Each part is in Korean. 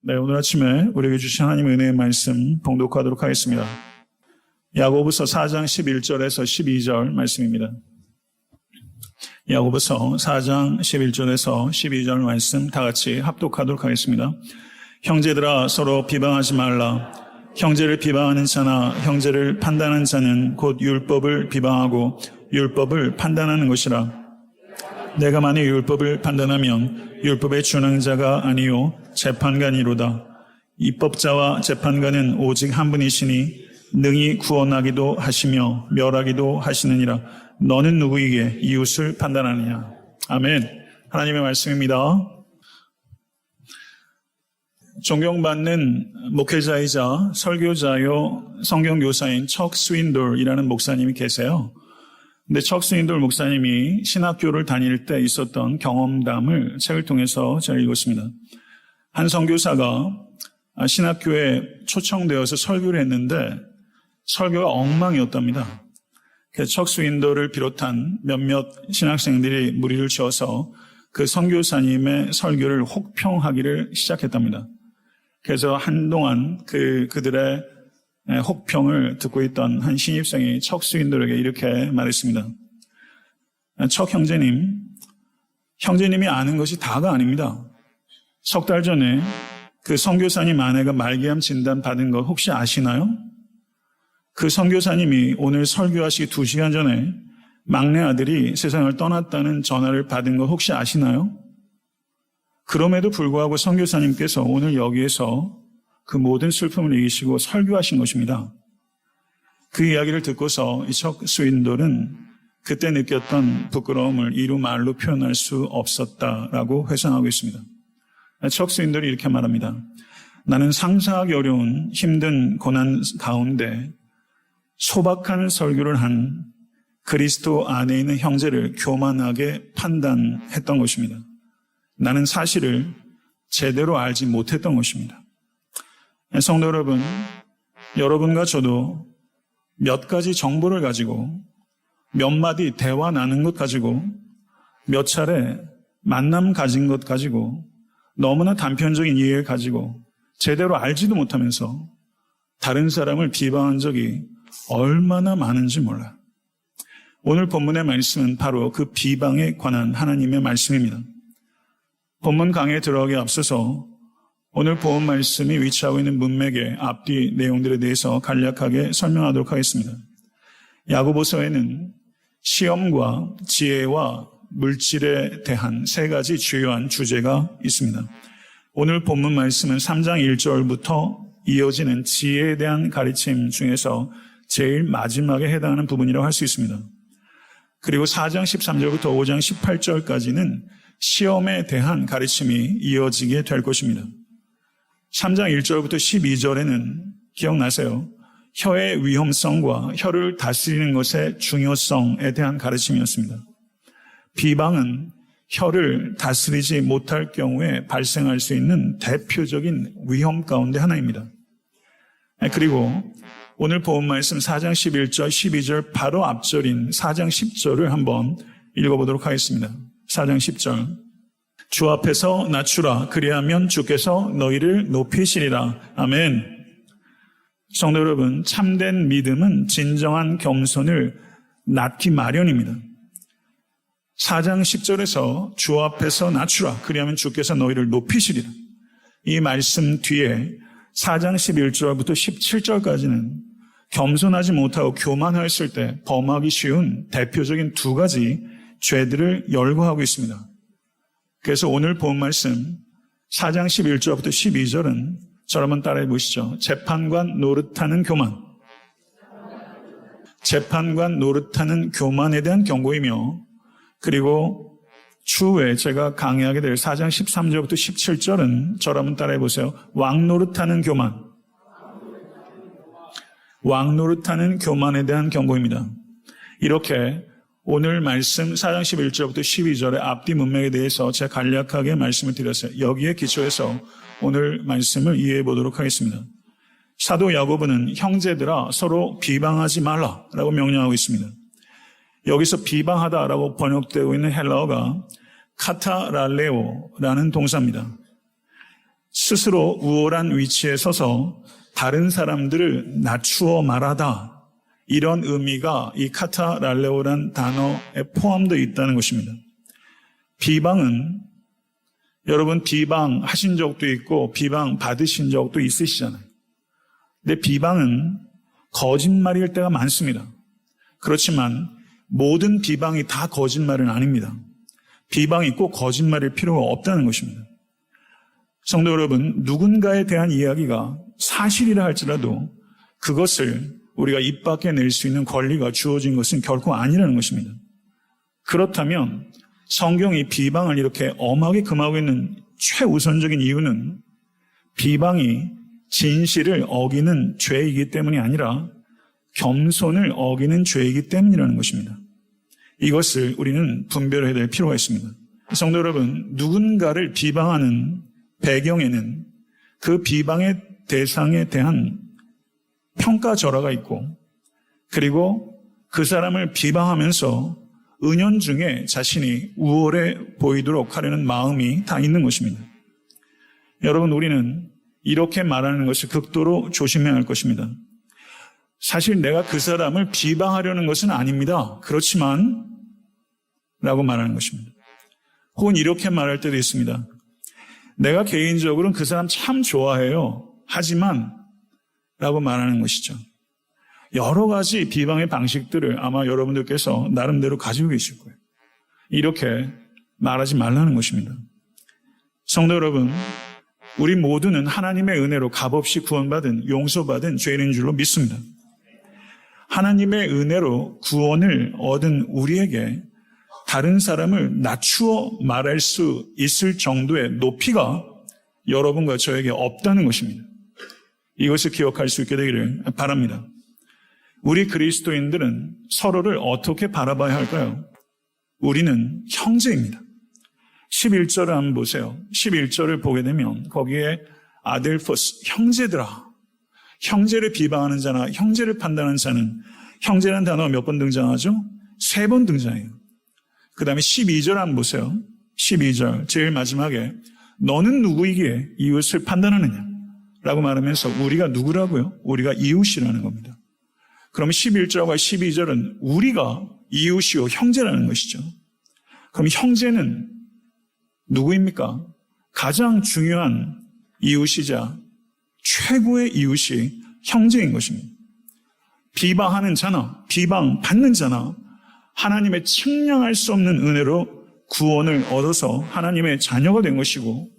네, 오늘 아침에 우리에게 주신 하나님의 은혜의 말씀 봉독하도록 하겠습니다. 야고보서 4장 11절에서 12절 말씀입니다. 야고보서 4장 11절에서 12절 말씀 다 같이 합독하도록 하겠습니다. 형제들아 서로 비방하지 말라. 형제를 비방하는 자나 형제를 판단하는 자는 곧 율법을 비방하고 율법을 판단하는 것이라. 내가 만일 율법을 판단하면 율법의 준행자가 아니요 재판관이로다. 입법자와 재판관은 오직 한 분이시니 능히 구원하기도 하시며 멸하기도 하시느니라. 너는 누구에게 이웃을 판단하느냐. 아멘. 하나님의 말씀입니다. 존경받는 목회자이자 설교자요 성경교사인 척 스윈돌이라는 목사님이 계세요. 근데 척 스윈돌 목사님이 신학교를 다닐 때 있었던 경험담을 책을 통해서 제가 읽었습니다. 한 선교사가 신학교에 초청되어서 설교를 했는데 설교가 엉망이었답니다. 그래서 척 스윈돌을 비롯한 몇몇 신학생들이 무리를 지어서 그 선교사님의 설교를 혹평하기를 시작했답니다. 그래서 한동안 그들의 혹평을 듣고 있던 한 신입생이 척 스윈돌에게 이렇게 말했습니다. 척 형제님이 아는 것이 다가 아닙니다. 석 달 전에 그 선교사님 아내가 말기암 진단 받은 것 혹시 아시나요? 그 선교사님이 오늘 설교하시기 2시간 전에 막내 아들이 세상을 떠났다는 전화를 받은 것 혹시 아시나요? 그럼에도 불구하고 선교사님께서 오늘 여기에서 그 모든 슬픔을 이기시고 설교하신 것입니다. 그 이야기를 듣고서 이 척 스윈돌은 그때 느꼈던 부끄러움을 이루 말로 표현할 수 없었다라고 회상하고 있습니다. 척 스윈돌이 이렇게 말합니다. 나는 상상하기 어려운 힘든 고난 가운데 소박한 설교를 한 그리스도 안에 있는 형제를 교만하게 판단했던 것입니다. 나는 사실을 제대로 알지 못했던 것입니다. 성도 여러분, 여러분과 저도 몇 가지 정보를 가지고 몇 마디 대화 나눈 것 가지고 몇 차례 만남 가진 것 가지고 너무나 단편적인 이해를 가지고 제대로 알지도 못하면서 다른 사람을 비방한 적이 얼마나 많은지 몰라요. 오늘 본문의 말씀은 바로 그 비방에 관한 하나님의 말씀입니다. 본문 강의에 들어가기 앞서서 오늘 본 말씀이 위치하고 있는 문맥의 앞뒤 내용들에 대해서 간략하게 설명하도록 하겠습니다. 야고보서에는 시험과 지혜와 물질에 대한 3가지 주요한 주제가 있습니다. 오늘 본문 말씀은 3장 1절부터 이어지는 지혜에 대한 가르침 중에서 제일 마지막에 해당하는 부분이라고 할 수 있습니다. 그리고 4장 13절부터 5장 18절까지는 시험에 대한 가르침이 이어지게 될 것입니다. 3장 1절부터 12절에는 기억나세요? 혀의 위험성과 혀를 다스리는 것의 중요성에 대한 가르침이었습니다. 비방은 혀를 다스리지 못할 경우에 발생할 수 있는 대표적인 위험 가운데 하나입니다. 그리고 오늘 본 말씀 4장 11절, 12절 바로 앞절인 4장 10절을 한번 읽어보도록 하겠습니다. 4장 10절. 주 앞에서 낮추라. 그리하면 주께서 너희를 높이시리라. 아멘. 성도 여러분, 참된 믿음은 진정한 겸손을 낳기 마련입니다. 4장 10절에서 주 앞에서 낮추라. 그리하면 주께서 너희를 높이시리라. 이 말씀 뒤에 4장 11절부터 17절까지는 겸손하지 못하고 교만했을 때 범하기 쉬운 대표적인 2가지 죄들을 열거하고 있습니다. 그래서 오늘 본 말씀 4장 11절부터 12절은 저를 한번 따라해 보시죠. 재판관 노릇하는 교만. 재판관 노릇하는 교만에 대한 경고이며, 그리고 추후에 제가 강의하게 될 4장 13절부터 17절은 저를 한번 따라해 보세요. 왕 노릇하는 교만. 왕 노릇하는 교만에 대한 경고입니다. 이렇게 오늘 말씀 4장 11절부터 12절의 앞뒤 문맥에 대해서 제가 간략하게 말씀을 드렸어요. 여기에 기초해서 오늘 말씀을 이해해 보도록 하겠습니다. 사도 야고보는 형제들아 서로 비방하지 말라라고 명령하고 있습니다. 여기서 비방하다라고 번역되고 있는 헬라어가 카타랄레오라는 동사입니다. 스스로 우월한 위치에 서서 다른 사람들을 낮추어 말하다. 이런 의미가 이 카타랄레오란 단어에 포함되어 있다는 것입니다. 비방은 여러분 비방하신 적도 있고 비방 받으신 적도 있으시잖아요. 근데 비방은 거짓말일 때가 많습니다. 그렇지만 모든 비방이 다 거짓말은 아닙니다. 비방이 꼭 거짓말일 필요가 없다는 것입니다. 성도 여러분, 누군가에 대한 이야기가 사실이라 할지라도 그것을 우리가 입 밖에 낼 수 있는 권리가 주어진 것은 결코 아니라는 것입니다. 그렇다면 성경이 비방을 이렇게 엄하게 금하고 있는 최우선적인 이유는 비방이 진실을 어기는 죄이기 때문이 아니라 겸손을 어기는 죄이기 때문이라는 것입니다. 이것을 우리는 분별해야 될 필요가 있습니다. 성도 여러분, 누군가를 비방하는 배경에는 그 비방의 대상에 대한 평가절하가 있고 그리고 그 사람을 비방하면서 은연중에 자신이 우월해 보이도록 하려는 마음이 다 있는 것입니다. 여러분, 우리는 이렇게 말하는 것을 극도로 조심해야 할 것입니다. 사실 내가 그 사람을 비방하려는 것은 아닙니다. 그렇지만 라고 말하는 것입니다. 혹은 이렇게 말할 때도 있습니다. 내가 개인적으로는 그 사람 참 좋아해요. 하지만 라고 말하는 것이죠. 여러 가지 비방의 방식들을 아마 여러분들께서 나름대로 가지고 계실 거예요. 이렇게 말하지 말라는 것입니다. 성도 여러분, 우리 모두는 하나님의 은혜로 값없이 구원받은 용서받은 죄인인 줄로 믿습니다. 하나님의 은혜로 구원을 얻은 우리에게 다른 사람을 낮추어 말할 수 있을 정도의 높이가 여러분과 저에게 없다는 것입니다. 이것을 기억할 수 있게 되기를 바랍니다. 우리 그리스도인들은 서로를 어떻게 바라봐야 할까요? 우리는 형제입니다. 11절을 한번 보세요. 11절을 보게 되면 거기에 아델포스, 형제들아. 형제를 비방하는 자나 형제를 판단하는 자는 형제라는 단어가 몇 번 등장하죠? 3번 등장해요. 그 다음에 12절 한번 보세요. 12절 제일 마지막에 너는 누구이기에 이웃을 판단하느냐 라고 말하면서 우리가 누구라고요? 우리가 이웃이라는 겁니다. 그럼 11절과 12절은 우리가 이웃이요 형제라는 것이죠. 그럼 형제는 누구입니까? 가장 중요한 이웃이자 최고의 이웃이 형제인 것입니다. 비방하는 자나 비방받는 자나 하나님의 측량할 수 없는 은혜로 구원을 얻어서 하나님의 자녀가 된 것이고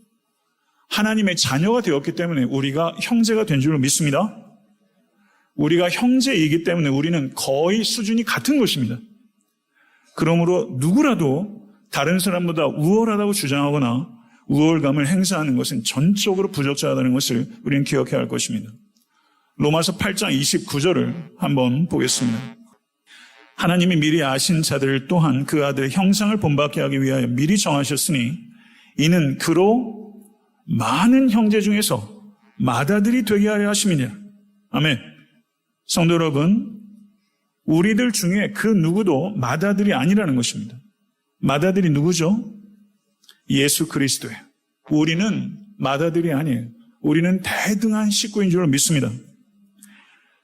하나님의 자녀가 되었기 때문에 우리가 형제가 된 줄로 믿습니다. 우리가 형제이기 때문에 우리는 거의 수준이 같은 것입니다. 그러므로 누구라도 다른 사람보다 우월하다고 주장하거나 우월감을 행사하는 것은 전적으로 부적절하다는 것을 우리는 기억해야 할 것입니다. 로마서 8장 29절을 한번 보겠습니다. 하나님이 미리 아신 자들을 또한 그 아들의 형상을 본받게 하기 위하여 미리 정하셨으니 이는 그로 많은 형제 중에서 맏아들이 되게 하려 하심이니라. 아멘. 성도 여러분, 우리들 중에 그 누구도 맏아들이 아니라는 것입니다. 맏아들이 누구죠? 예수 그리스도예요. 우리는 맏아들이 아니에요. 우리는 대등한 식구인 줄로 믿습니다.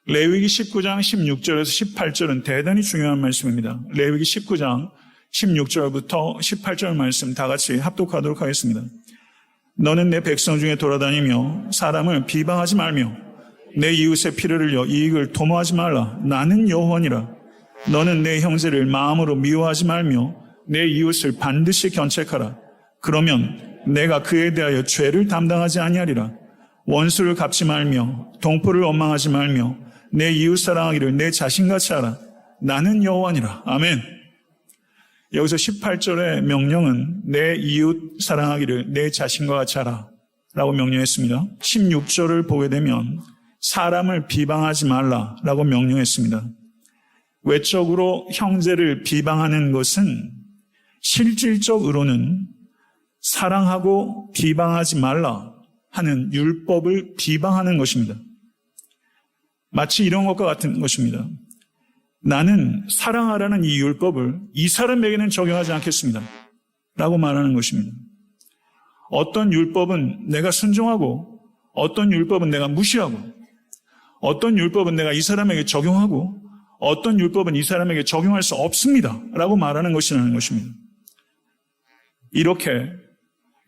레위기 19장 16절에서 18절은 대단히 중요한 말씀입니다. 레위기 19장 16절부터 18절 말씀 다 같이 합독하도록 하겠습니다. 너는 내 백성 중에 돌아다니며 사람을 비방하지 말며 내 이웃의 피를 흘려 이익을 도모하지 말라. 나는 여호와니라. 너는 내 형제를 마음으로 미워하지 말며 내 이웃을 반드시 견책하라. 그러면 내가 그에 대하여 죄를 담당하지 아니하리라. 원수를 갚지 말며 동포를 원망하지 말며 내 이웃 사랑하기를 내 자신같이 하라. 나는 여호와니라. 아멘. 여기서 18절의 명령은 내 이웃 사랑하기를 내 자신과 같이 하라 라고 명령했습니다. 16절을 보게 되면 사람을 비방하지 말라라고 명령했습니다. 외적으로 형제를 비방하는 것은 실질적으로는 사랑하고 비방하지 말라 하는 율법을 비방하는 것입니다. 마치 이런 것과 같은 것입니다. 나는 사랑하라는 이 율법을 이 사람에게는 적용하지 않겠습니다 라고 말하는 것입니다. 어떤 율법은 내가 순종하고 어떤 율법은 내가 무시하고 어떤 율법은 내가 이 사람에게 적용하고 어떤 율법은 이 사람에게 적용할 수 없습니다 라고 말하는 것이라는 것입니다. 이렇게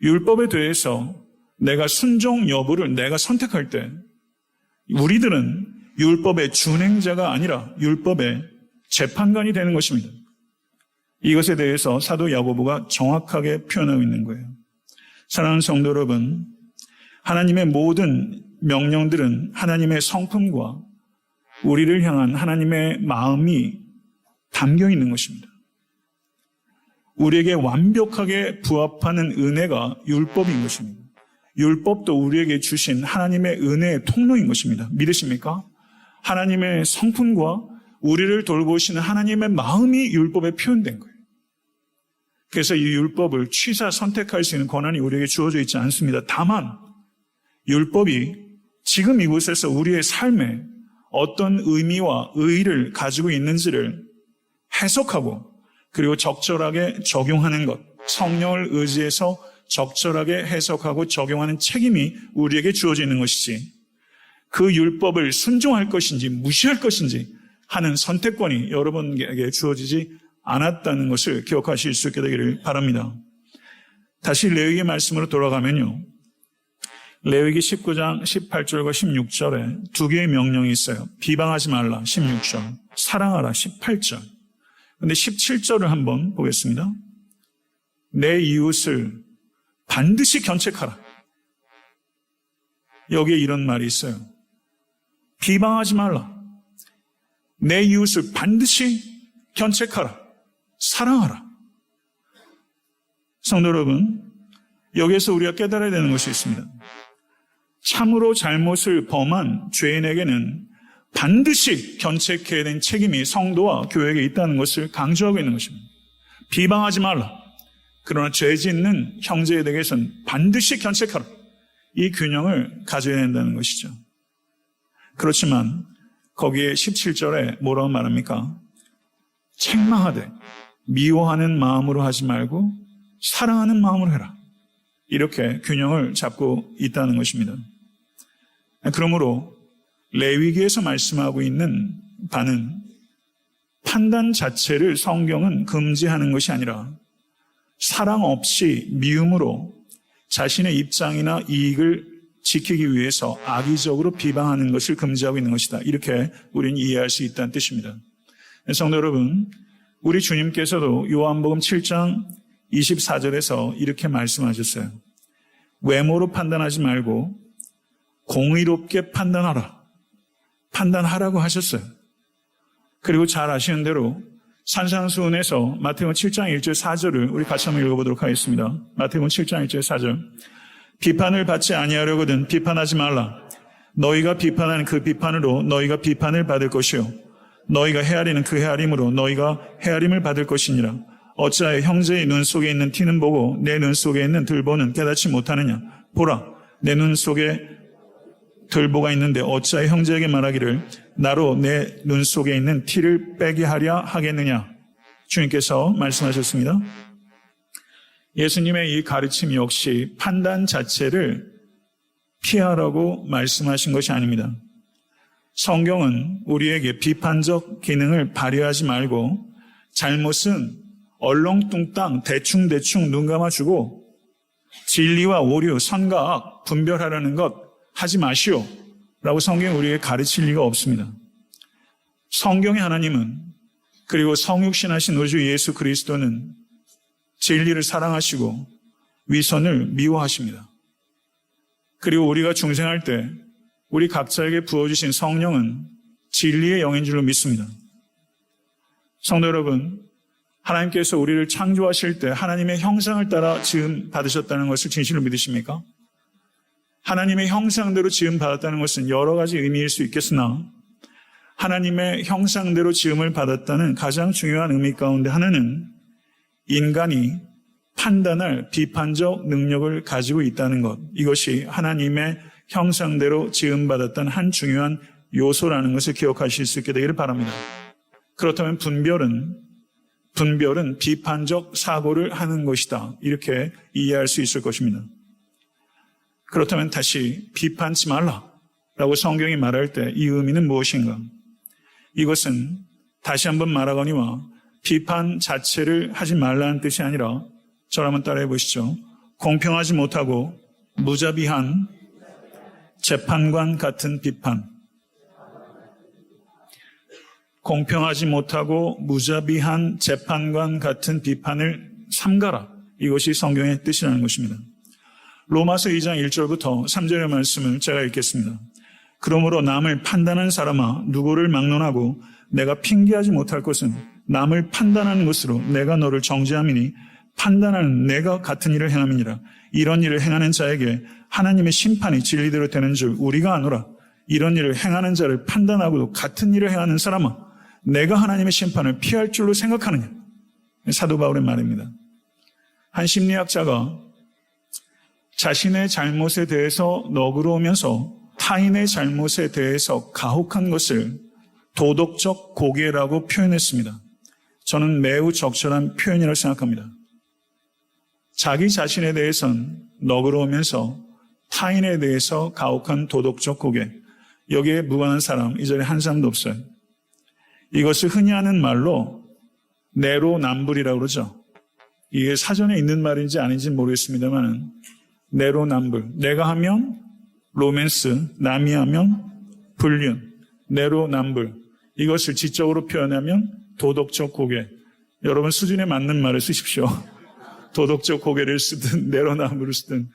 율법에 대해서 내가 순종 여부를 내가 선택할 때 우리들은 율법의 준행자가 아니라 율법의 재판관이 되는 것입니다. 이것에 대해서 사도 야고보가 정확하게 표현하고 있는 거예요. 사랑하는 성도 여러분, 하나님의 모든 명령들은 하나님의 성품과 우리를 향한 하나님의 마음이 담겨 있는 것입니다. 우리에게 완벽하게 부합하는 은혜가 율법인 것입니다. 율법도 우리에게 주신 하나님의 은혜의 통로인 것입니다. 믿으십니까? 하나님의 성품과 우리를 돌보시는 하나님의 마음이 율법에 표현된 거예요. 그래서 이 율법을 취사 선택할 수 있는 권한이 우리에게 주어져 있지 않습니다. 다만 율법이 지금 이곳에서 우리의 삶에 어떤 의미와 의의를 가지고 있는지를 해석하고 그리고 적절하게 적용하는 것, 성령을 의지해서 적절하게 해석하고 적용하는 책임이 우리에게 주어져 있는 것이지 그 율법을 순종할 것인지 무시할 것인지 하는 선택권이 여러분에게 주어지지 않았다는 것을 기억하실 수 있게 되기를 바랍니다. 다시 레위기 말씀으로 돌아가면요. 레위기 19장 18절과 16절에 두 개의 명령이 있어요. 비방하지 말라 16절, 사랑하라 18절. 그런데 17절을 한번 보겠습니다. 내 이웃을 반드시 견책하라. 여기에 이런 말이 있어요. 비방하지 말라. 내 이웃을 반드시 견책하라. 사랑하라. 성도 여러분, 여기에서 우리가 깨달아야 되는 것이 있습니다. 참으로 잘못을 범한 죄인에게는 반드시 견책해야 되는 책임이 성도와 교회에게 있다는 것을 강조하고 있는 것입니다. 비방하지 말라. 그러나 죄 짓는 형제에 대해서는 반드시 견책하라. 이 균형을 가져야 된다는 것이죠. 그렇지만 거기에 17절에 뭐라고 말합니까? 책망하되 미워하는 마음으로 하지 말고 사랑하는 마음으로 해라. 이렇게 균형을 잡고 있다는 것입니다. 그러므로 레위기에서 말씀하고 있는 바는 판단 자체를 성경은 금지하는 것이 아니라 사랑 없이 미움으로 자신의 입장이나 이익을 지키기 위해서 악의적으로 비방하는 것을 금지하고 있는 것이다. 이렇게 우리는 이해할 수 있다는 뜻입니다. 성도 여러분, 우리 주님께서도 요한복음 7장 24절에서 이렇게 말씀하셨어요. 외모로 판단하지 말고 공의롭게 판단하라. 판단하라고 하셨어요. 그리고 잘 아시는 대로 산상수훈에서 마태복음 7장 1절 4절을 우리 같이 한번 읽어보도록 하겠습니다. 마태복음 7장 1절 4절. 비판을 받지 아니하려거든 비판하지 말라. 너희가 비판하는 그 비판으로 너희가 비판을 받을 것이요 너희가 헤아리는 그 헤아림으로 너희가 헤아림을 받을 것이니라. 어찌하여 형제의 눈 속에 있는 티는 보고 내 눈 속에 있는 들보는 깨닫지 못하느냐. 보라, 내 눈 속에 들보가 있는데 어찌하여 형제에게 말하기를 나로 내 눈 속에 있는 티를 빼게 하랴 하겠느냐. 주님께서 말씀하셨습니다. 예수님의 이 가르침 역시 판단 자체를 피하라고 말씀하신 것이 아닙니다. 성경은 우리에게 비판적 기능을 발휘하지 말고 잘못은 얼렁뚱땅 대충대충 눈 감아주고 진리와 오류, 선과 악 분별하라는 것 하지 마시오 라고 성경이 우리에게 가르칠 리가 없습니다. 성경의 하나님은 그리고 성육신하신 우리 주 예수 그리스도는 진리를 사랑하시고 위선을 미워하십니다. 그리고 우리가 중생할 때 우리 각자에게 부어주신 성령은 진리의 영인 줄로 믿습니다. 성도 여러분, 하나님께서 우리를 창조하실 때 하나님의 형상을 따라 지음 받으셨다는 것을 진실로 믿으십니까? 하나님의 형상대로 지음 받았다는 것은 여러 가지 의미일 수 있겠으나 하나님의 형상대로 지음을 받았다는 가장 중요한 의미 가운데 하나는 인간이 판단할 비판적 능력을 가지고 있다는 것, 이것이 하나님의 형상대로 지음받았던 한 중요한 요소라는 것을 기억하실 수 있게 되기를 바랍니다. 그렇다면 분별은 비판적 사고를 하는 것이다. 이렇게 이해할 수 있을 것입니다. 그렇다면 다시 비판치 말라라고 성경이 말할 때 이 의미는 무엇인가? 이것은 다시 한번 말하거니와 비판 자체를 하지 말라는 뜻이 아니라 저를 한번 따라해 보시죠. 공평하지 못하고 무자비한 재판관 같은 비판. 공평하지 못하고 무자비한 재판관 같은 비판을 삼가라. 이것이 성경의 뜻이라는 것입니다. 로마서 2장 1절부터 3절의 말씀을 제가 읽겠습니다. 그러므로 남을 판단한 사람아 누구를 막론하고 내가 핑계하지 못할 것은 남을 판단하는 것으로 내가 너를 정죄함이니 판단하는 내가 같은 일을 행함이니라. 이런 일을 행하는 자에게 하나님의 심판이 진리대로 되는 줄 우리가 아노라. 이런 일을 행하는 자를 판단하고도 같은 일을 행하는 사람아 내가 하나님의 심판을 피할 줄로 생각하느냐. 사도 바울의 말입니다. 한 심리학자가 자신의 잘못에 대해서 너그러우면서 타인의 잘못에 대해서 가혹한 것을 도덕적 고개라고 표현했습니다. 저는 매우 적절한 표현이라고 생각합니다. 자기 자신에 대해서는 너그러우면서 타인에 대해서 가혹한 도덕적 고개. 여기에 무관한 사람 이 자리에 한 사람도 없어요. 이것을 흔히 하는 말로 내로남불이라고 그러죠. 이게 사전에 있는 말인지 아닌지 모르겠습니다만 내로남불. 내가 하면 로맨스, 남이 하면 불륜, 내로남불. 이것을 지적으로 표현하면 도덕적 고개. 여러분 수준에 맞는 말을 쓰십시오. 도덕적 고개를 쓰든 내로남불을 쓰든.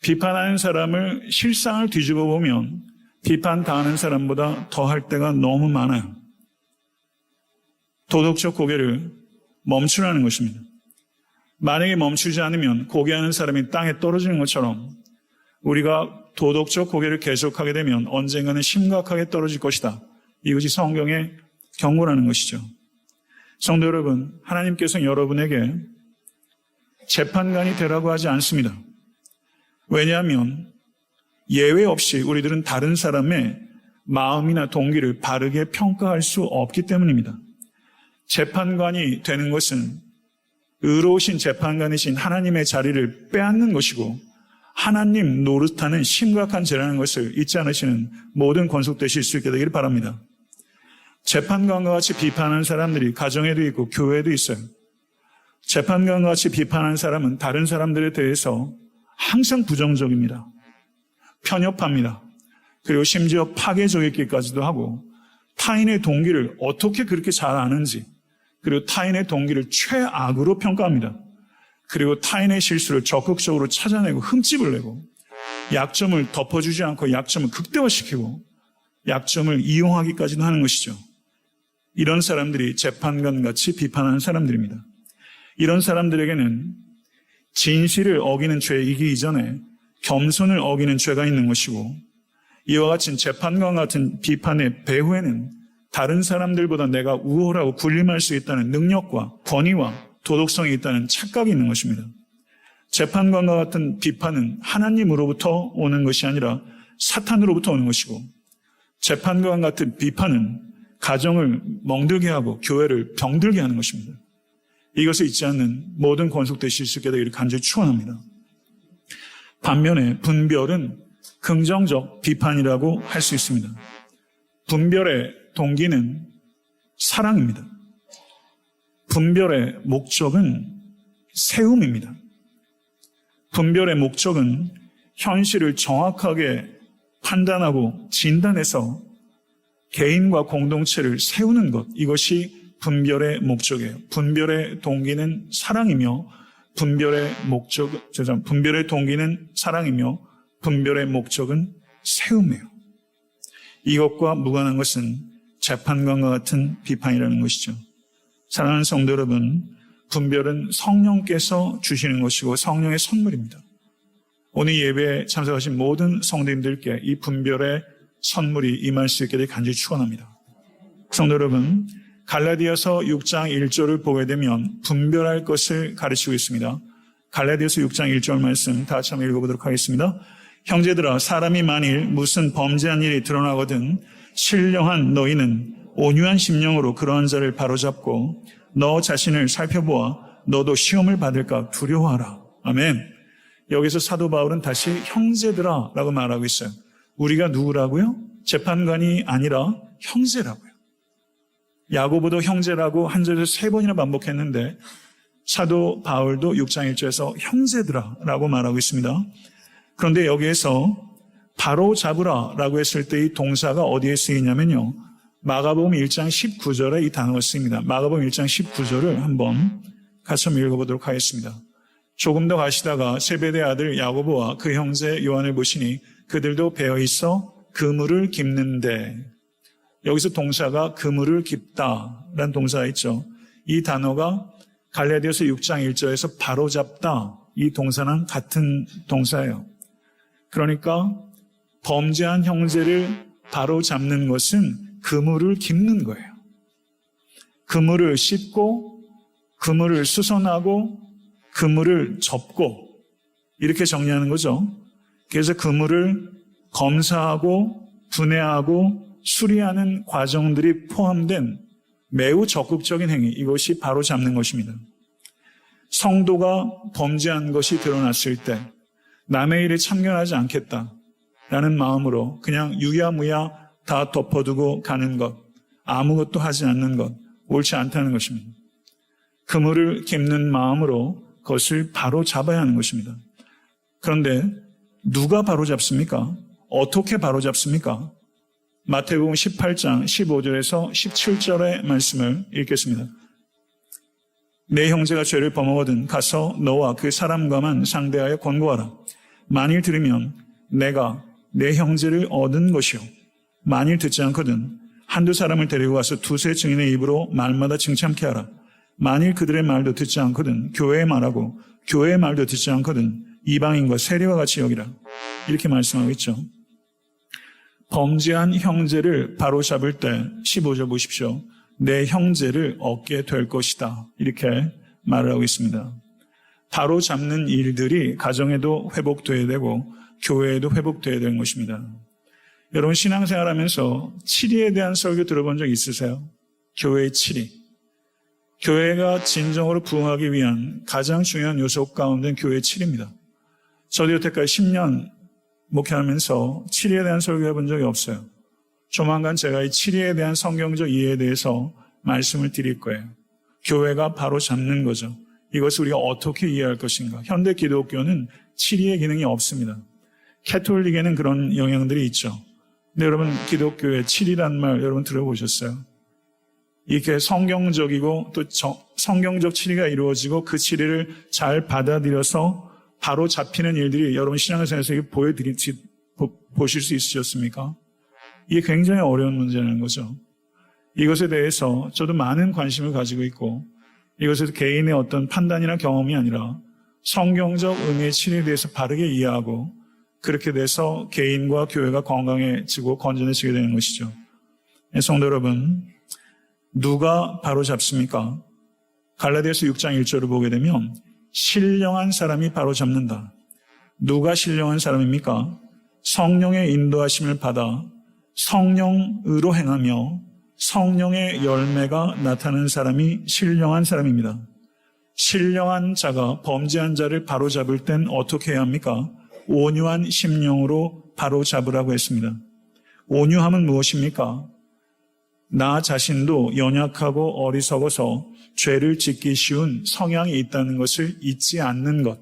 비판하는 사람을 실상을 뒤집어 보면 비판당하는 사람보다 더 할 때가 너무 많아요. 도덕적 고개를 멈추라는 것입니다. 만약에 멈추지 않으면 고개하는 사람이 땅에 떨어지는 것처럼 우리가 도덕적 고개를 계속하게 되면 언젠가는 심각하게 떨어질 것이다. 이것이 성경의 경고라는 것이죠. 성도 여러분, 하나님께서는 여러분에게 재판관이 되라고 하지 않습니다. 왜냐하면 예외 없이 우리들은 다른 사람의 마음이나 동기를 바르게 평가할 수 없기 때문입니다. 재판관이 되는 것은 의로우신 재판관이신 하나님의 자리를 빼앗는 것이고 하나님 노릇하는 심각한 죄라는 것을 잊지 않으시는 모든 권속되실 수 있게 되기를 바랍니다. 재판관과 같이 비판하는 사람들이 가정에도 있고 교회에도 있어요. 재판관과 같이 비판하는 사람은 다른 사람들에 대해서 항상 부정적입니다. 편협합니다. 그리고 심지어 파괴적이기까지도 하고 타인의 동기를 어떻게 그렇게 잘 아는지 그리고 타인의 동기를 최악으로 평가합니다. 그리고 타인의 실수를 적극적으로 찾아내고 흠집을 내고 약점을 덮어주지 않고 약점을 극대화시키고 약점을 이용하기까지도 하는 것이죠. 이런 사람들이 재판관같이 비판하는 사람들입니다. 이런 사람들에게는 진실을 어기는 죄이기 이전에 겸손을 어기는 죄가 있는 것이고 이와 같은 재판관 같은 비판의 배후에는 다른 사람들보다 내가 우월하고 군림할 수 있다는 능력과 권위와 도덕성이 있다는 착각이 있는 것입니다. 재판관과 같은 비판은 하나님으로부터 오는 것이 아니라 사탄으로부터 오는 것이고 재판관 같은 비판은 가정을 멍들게 하고 교회를 병들게 하는 것입니다. 이것을 잊지 않는 모든 권속되실 수 있게 되기를 간절히 축원합니다. 반면에 분별은 긍정적 비판이라고 할 수 있습니다. 분별의 동기는 사랑입니다. 분별의 목적은 세움입니다. 분별의 목적은 현실을 정확하게 판단하고 진단해서 개인과 공동체를 세우는 것, 이것이 분별의 목적이에요. 분별의 동기는 사랑이며 분별의 동기는 사랑이며 분별의 목적은 세움이에요. 이것과 무관한 것은 재판관과 같은 비판이라는 것이죠. 사랑하는 성도 여러분, 분별은 성령께서 주시는 것이고 성령의 선물입니다. 오늘 예배에 참석하신 모든 성도님들께 이 분별의 선물이 임할 수 있게 되길 간절히 축원합니다. 성도 여러분, 갈라디아서 6장 1절을 보게 되면 분별할 것을 가르치고 있습니다. 갈라디아서 6장 1절 말씀 다 같이 한번 읽어보도록 하겠습니다. 형제들아, 사람이 만일 무슨 범죄한 일이 드러나거든 신령한 너희는 온유한 심령으로 그러한 자를 바로잡고 너 자신을 살펴보아 너도 시험을 받을까 두려워하라. 아멘. 여기서 사도 바울은 다시 형제들아 라고 말하고 있어요. 우리가 누구라고요? 재판관이 아니라 형제라고요. 야고보도 형제라고 한 절에서 3번이나 반복했는데 사도 바울도 6장 1절에서 형제들아 라고 말하고 있습니다. 그런데 여기에서 바로 잡으라 라고 했을 때 이 동사가 어디에 쓰이냐면요. 마가복음 1장 19절에 이 단어가 쓰입니다. 마가복음 1장 19절을 한번 같이 한번 읽어보도록 하겠습니다. 조금 더 가시다가 세베대 아들 야고보와 그 형제 요한을 보시니 그들도 배어있어 그물을 깁는데, 여기서 동사가 그물을 깁다라는 동사가 있죠. 이 단어가 갈라디아서 6장 1절에서 바로잡다, 이 동사랑 같은 동사예요. 그러니까 범죄한 형제를 바로잡는 것은 그물을 깁는 거예요. 그물을 씻고 그물을 수선하고 그물을 접고 이렇게 정리하는 거죠. 그래서 그물을 검사하고 분해하고 수리하는 과정들이 포함된 매우 적극적인 행위, 이것이 바로 잡는 것입니다. 성도가 범죄한 것이 드러났을 때 남의 일에 참견하지 않겠다라는 마음으로 그냥 유야무야 다 덮어두고 가는 것, 아무것도 하지 않는 것, 옳지 않다는 것입니다. 그물을 깁는 마음으로 그것을 바로 잡아야 하는 것입니다. 그런데 누가 바로 잡습니까? 어떻게 바로 잡습니까? 마태복음 18장 15절에서 17절의 말씀을 읽겠습니다. 내 형제가 죄를 범하거든 가서 너와 그 사람과만 상대하여 권고하라. 만일 들으면 내가 내 형제를 얻은 것이요. 만일 듣지 않거든 한두 사람을 데리고 가서 두세 증인의 입으로 말마다 칭찬케 하라. 만일 그들의 말도 듣지 않거든 교회의 말하고 교회의 말도 듣지 않거든 이방인과 세리와 같이 여기라. 이렇게 말씀하고 있죠. 범죄한 형제를 바로잡을 때 15절 보십시오. 내 형제를 얻게 될 것이다. 이렇게 말을 하고 있습니다. 바로잡는 일들이 가정에도 회복되어야 되고 교회에도 회복되어야 되는 것입니다. 여러분 신앙생활하면서 치리에 대한 설교 들어본 적 있으세요? 교회의 치리. 교회가 진정으로 부흥하기 위한 가장 중요한 요소 가운데 교회의 치리입니다. 저도 여태까지 10년 목회하면서 치리에 대한 설교해 본 적이 없어요. 조만간 제가 이 치리에 대한 성경적 이해에 대해서 말씀을 드릴 거예요. 교회가 바로 잡는 거죠. 이것을 우리가 어떻게 이해할 것인가. 현대 기독교는 치리의 기능이 없습니다. 캐톨릭에는 그런 영향들이 있죠. 근데 여러분 기독교의 치리란 말 여러분 들어보셨어요? 이렇게 성경적이고 또 성경적 치리가 이루어지고 그 치리를 잘 받아들여서 바로 잡히는 일들이 여러분 신앙생활에서 보실 수 있으셨습니까? 이게 굉장히 어려운 문제라는 거죠. 이것에 대해서 저도 많은 관심을 가지고 있고 이것에서 개인의 어떤 판단이나 경험이 아니라 성경적 의미의 치리에 대해서 바르게 이해하고 그렇게 돼서 개인과 교회가 건강해지고 건전해지게 되는 것이죠. 성도 여러분, 누가 바로 잡습니까? 갈라디아서 6장 1절을 보게 되면 신령한 사람이 바로 잡는다. 누가 신령한 사람입니까? 성령의 인도하심을 받아 성령으로 행하며 성령의 열매가 나타나는 사람이 신령한 사람입니다. 신령한 자가 범죄한 자를 바로 잡을 땐 어떻게 해야 합니까? 온유한 심령으로 바로 잡으라고 했습니다. 온유함은 무엇입니까? 나 자신도 연약하고 어리석어서 죄를 짓기 쉬운 성향이 있다는 것을 잊지 않는 것.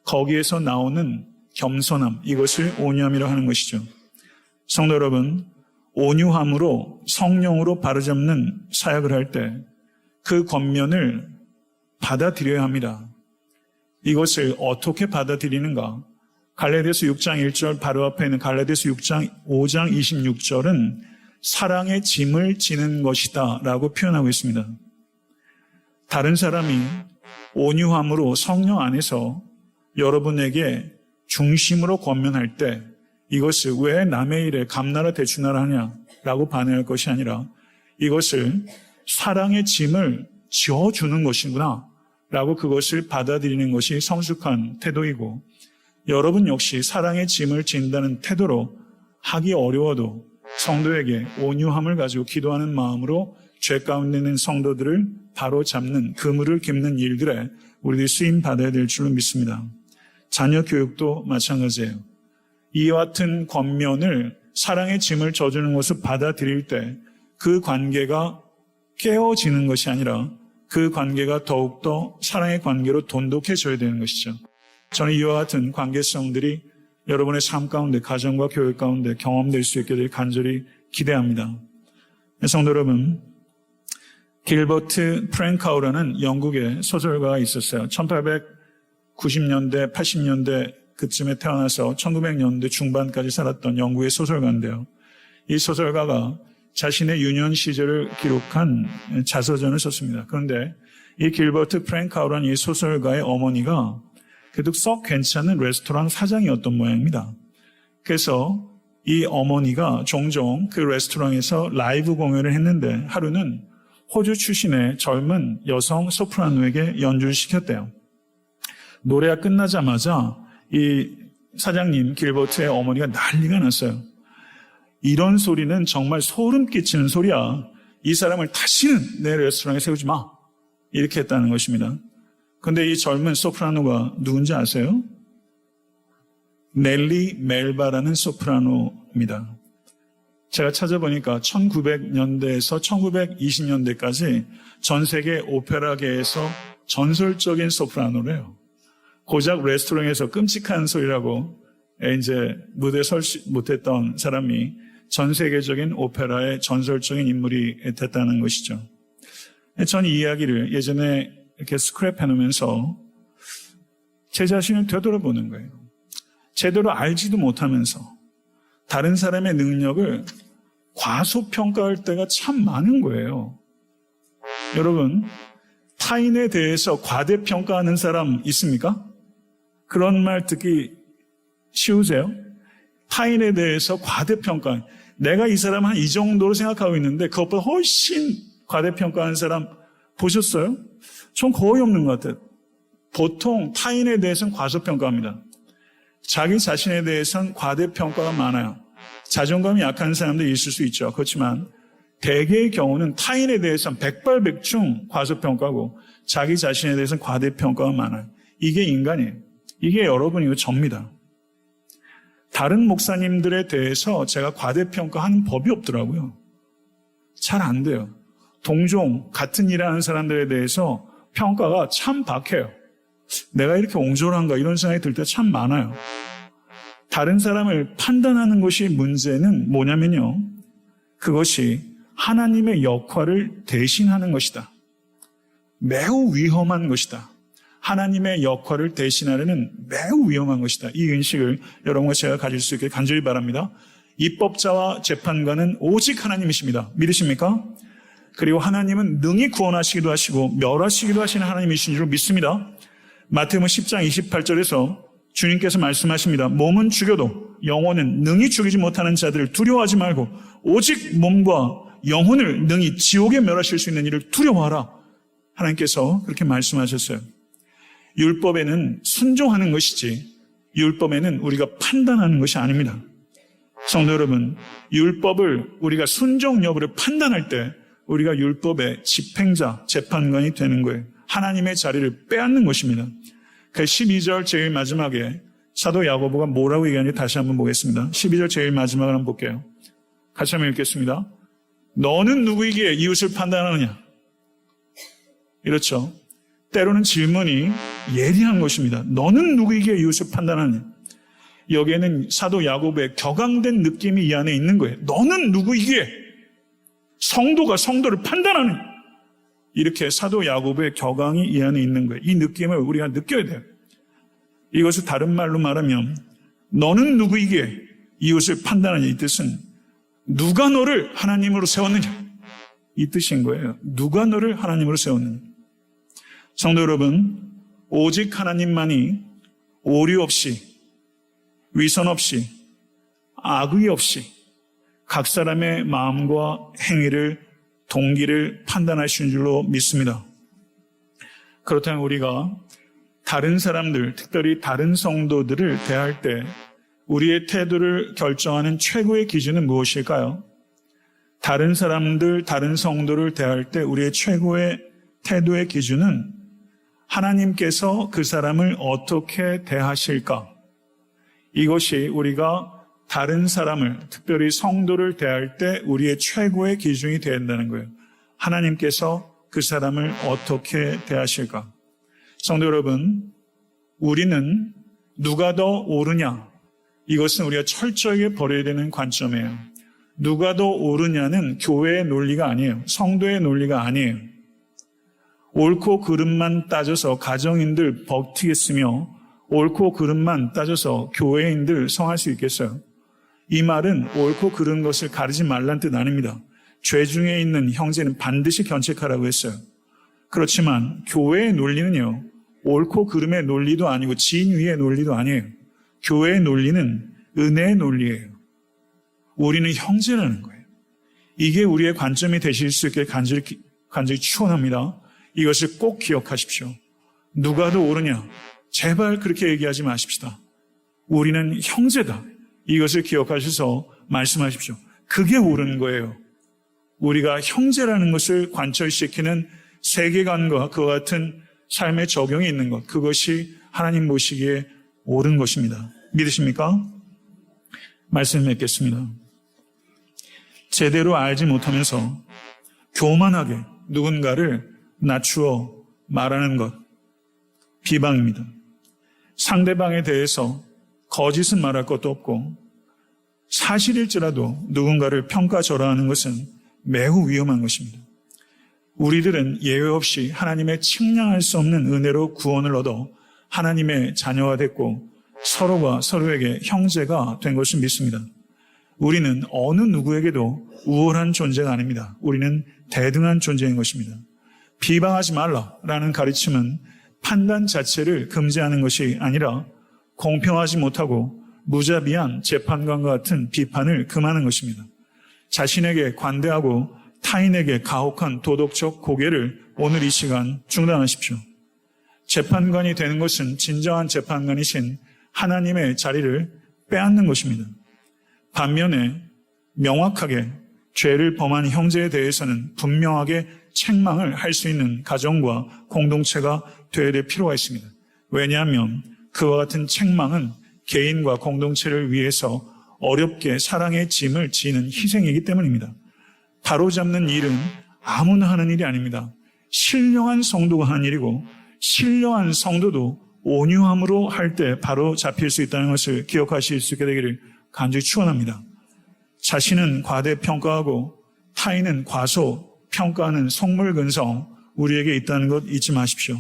거기에서 나오는 겸손함, 이것을 온유함이라고 하는 것이죠. 성도 여러분, 온유함으로 성령으로 바로잡는 사역을 할 때 그 권면을 받아들여야 합니다. 이것을 어떻게 받아들이는가? 갈라디아서 6장 1절 바로 앞에 있는 갈라디아서 5장 26절은 사랑의 짐을 지는 것이다 라고 표현하고 있습니다. 다른 사람이 온유함으로 성령 안에서 여러분에게 중심으로 권면할 때 이것을 왜 남의 일에 감나라 대추나라 하냐라고 반응할 것이 아니라 이것을 사랑의 짐을 지어주는 것이구나 라고 그것을 받아들이는 것이 성숙한 태도이고 여러분 역시 사랑의 짐을 진다는 태도로 하기 어려워도 성도에게 온유함을 가지고 기도하는 마음으로 죄 가운데 있는 성도들을 바로 잡는 그물을 깁는 일들에 우리들이 쓰임 받아야 될 줄로 믿습니다. 자녀 교육도 마찬가지예요. 이와 같은 권면을 사랑의 짐을 져주는 것을 받아들일 때 그 관계가 깨어지는 것이 아니라 그 관계가 더욱더 사랑의 관계로 돈독해져야 되는 것이죠. 저는 이와 같은 관계성들이 여러분의 삶 가운데, 가정과 교육 가운데 경험될 수 있게 될 간절히 기대합니다. 성도 여러분, 길버트 프랭카우라는 영국의 소설가가 있었어요. 1890년대, 80년대 그쯤에 태어나서 1900년대 중반까지 살았던 영국의 소설가인데요. 이 소설가가 자신의 유년 시절을 기록한 자서전을 썼습니다. 그런데 이 길버트 프랭카우라는 이 소설가의 어머니가 그래도 썩 괜찮은 레스토랑 사장이었던 모양입니다. 그래서 이 어머니가 종종 그 레스토랑에서 라이브 공연을 했는데 하루는 호주 출신의 젊은 여성 소프라노에게 연주를 시켰대요. 노래가 끝나자마자 이 사장님 길버트의 어머니가 난리가 났어요. 이런 소리는 정말 소름 끼치는 소리야. 이 사람을 다시는 내 레스토랑에 세우지 마. 이렇게 했다는 것입니다. 그런데 이 젊은 소프라노가 누군지 아세요? 넬리 멜바라는 소프라노입니다. 제가 찾아보니까 1900년대에서 1920년대까지 전 세계 오페라계에서 전설적인 소프라노래요. 고작 레스토랑에서 끔찍한 소리라고 이제 무대에 서지 못했던 사람이 전 세계적인 오페라의 전설적인 인물이 됐다는 것이죠. 저는 이 이야기를 예전에 이렇게 스크랩해 놓으면서 제 자신을 되돌아보는 거예요. 제대로 알지도 못하면서 다른 사람의 능력을 과소평가할 때가 참 많은 거예요. 여러분, 타인에 대해서 과대평가하는 사람 있습니까? 그런 말 듣기 쉬우세요? 타인에 대해서 과대평가. 내가 이 사람 한 이 정도로 생각하고 있는데 그것보다 훨씬 과대평가하는 사람 보셨어요? 전 거의 없는 것 같아요. 보통 타인에 대해서는 과소평가합니다. 자기 자신에 대해서는 과대평가가 많아요. 자존감이 약한 사람도 있을 수 있죠. 그렇지만 대개의 경우는 타인에 대해서는 백발백중 과소평가하고 자기 자신에 대해서는 과대평가가 많아요. 이게 인간이에요. 이게 여러분이고 접니다. 다른 목사님들에 대해서 제가 과대평가하는 법이 없더라고요. 잘 안 돼요. 동종, 같은 일하는 사람들에 대해서 평가가 참 박해요. 내가 이렇게 옹졸한가 이런 생각이 들 때 참 많아요. 다른 사람을 판단하는 것이 문제는 뭐냐면요. 그것이 하나님의 역할을 대신하는 것이다. 매우 위험한 것이다. 하나님의 역할을 대신하려는 매우 위험한 것이다. 이 인식을 여러분과 제가 가질 수 있게 간절히 바랍니다. 입법자와 재판관은 오직 하나님이십니다. 믿으십니까? 그리고 하나님은 능히 구원하시기도 하시고 멸하시기도 하시는 하나님이신 줄 믿습니다. 마태복음 10장 28절에서 주님께서 말씀하십니다. 몸은 죽여도 영혼은 능히 죽이지 못하는 자들을 두려워하지 말고 오직 몸과 영혼을 능히 지옥에 멸하실 수 있는 일을 두려워하라. 하나님께서 그렇게 말씀하셨어요. 율법에는 순종하는 것이지 율법에는 우리가 판단하는 것이 아닙니다. 성도 여러분, 율법을 우리가 순종 여부를 판단할 때 우리가 율법의 집행자, 재판관이 되는 거예요. 하나님의 자리를 빼앗는 것입니다. 그 12절 제일 마지막에 사도 야고보가 뭐라고 얘기하는지 다시 한번 보겠습니다. 12절 제일 마지막을 한번 볼게요. 같이 한번 읽겠습니다. 너는 누구이기에 이웃을 판단하느냐? 이렇죠. 때로는 질문이 예리한 것입니다. 너는 누구이기에 이웃을 판단하느냐? 여기에는 사도 야고보의 격앙된 느낌이 이 안에 있는 거예요. 너는 누구이기에 성도가 성도를 판단하느냐? 이렇게 사도 야고보의 격앙이 이 안에 있는 거예요. 이 느낌을 우리가 느껴야 돼요. 이것을 다른 말로 말하면 너는 누구이기에 이웃을 판단하냐? 이 뜻은 누가 너를 하나님으로 세웠느냐? 이 뜻인 거예요. 누가 너를 하나님으로 세웠느냐? 성도 여러분, 오직 하나님만이 오류 없이, 위선 없이, 악의 없이 각 사람의 마음과 행위를, 동기를 판단하시는 줄로 믿습니다. 그렇다면 우리가 다른 사람들, 특별히 다른 성도들을 대할 때 우리의 태도를 결정하는 최고의 기준은 무엇일까요? 다른 사람들, 다른 성도를 대할 때 우리의 최고의 태도의 기준은 하나님께서 그 사람을 어떻게 대하실까? 이것이 우리가 다른 사람을, 특별히 성도를 대할 때 우리의 최고의 기준이 되어야 한다는 거예요. 하나님께서 그 사람을 어떻게 대하실까? 성도 여러분, 우리는 누가 더 옳으냐? 이것은 우리가 철저하게 버려야 되는 관점이에요. 누가 더 옳으냐는 교회의 논리가 아니에요. 성도의 논리가 아니에요. 옳고 그름만 따져서 가정인들 버티겠으며 옳고 그름만 따져서 교회인들 성할 수 있겠어요? 이 말은 옳고 그른 것을 가리지 말란 뜻 아닙니다. 죄 중에 있는 형제는 반드시 견책하라고 했어요. 그렇지만 교회의 논리는요, 옳고 그름의 논리도 아니고 진위의 논리도 아니에요. 교회의 논리는 은혜의 논리예요. 우리는 형제라는 거예요. 이게 우리의 관점이 되실 수 있게 간절히 축원합니다. 이것을 꼭 기억하십시오. 누가 더 옳으냐? 제발 그렇게 얘기하지 마십시다. 우리는 형제다. 이것을 기억하셔서 말씀하십시오. 그게 옳은 거예요. 우리가 형제라는 것을 관철시키는 세계관과 그와 같은 삶의 적용이 있는 것, 그것이 하나님 보시기에 옳은 것입니다. 믿으십니까? 말씀 맺겠습니다. 제대로 알지 못하면서 교만하게 누군가를 낮추어 말하는 것, 비방입니다. 상대방에 대해서 거짓은 말할 것도 없고 사실일지라도 누군가를 평가절하하는 것은 매우 위험한 것입니다. 우리들은 예외 없이 하나님의 측량할 수 없는 은혜로 구원을 얻어 하나님의 자녀가 됐고 서로가 서로에게 형제가 된 것을 믿습니다. 우리는 어느 누구에게도 우월한 존재가 아닙니다. 우리는 대등한 존재인 것입니다. 비방하지 말라라는 가르침은 판단 자체를 금지하는 것이 아니라 공평하지 못하고 무자비한 재판관과 같은 비판을 금하는 것입니다. 자신에게 관대하고 타인에게 가혹한 도덕적 고개를 오늘 이 시간 중단하십시오. 재판관이 되는 것은 진정한 재판관이신 하나님의 자리를 빼앗는 것입니다. 반면에 명확하게 죄를 범한 형제에 대해서는 분명하게 책망을 할 수 있는 가정과 공동체가 되어야 될 필요가 있습니다. 왜냐하면 그와 같은 책망은 개인과 공동체를 위해서 어렵게 사랑의 짐을 지는 희생이기 때문입니다. 바로잡는 일은 아무나 하는 일이 아닙니다. 신령한 성도가 하는 일이고 신령한 성도도 온유함으로 할 때 바로 잡힐 수 있다는 것을 기억하실 수 있게 되기를 간절히 축원합니다. 자신은 과대평가하고 타인은 과소평가하는 속물근성 우리에게 있다는 것 잊지 마십시오.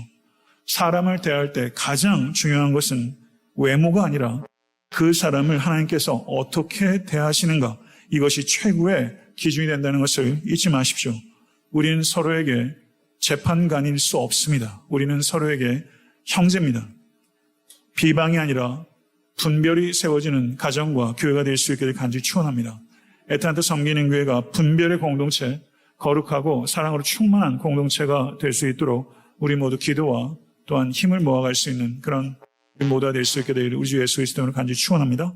사람을 대할 때 가장 중요한 것은 외모가 아니라 그 사람을 하나님께서 어떻게 대하시는가, 이것이 최고의 기준이 된다는 것을 잊지 마십시오. 우리는 서로에게 재판관일 수 없습니다. 우리는 서로에게 형제입니다. 비방이 아니라 분별이 세워지는 가정과 교회가 될 수 있기를 간절히 축원합니다. 애타한테 섬기는 교회가 분별의 공동체, 거룩하고 사랑으로 충만한 공동체가 될 수 있도록 우리 모두 기도와 또한 힘을 모아갈 수 있는 그런 우리 모두가 될 수 있게 되기를 우리 주 예수 그리스도로 간절히 축원합니다.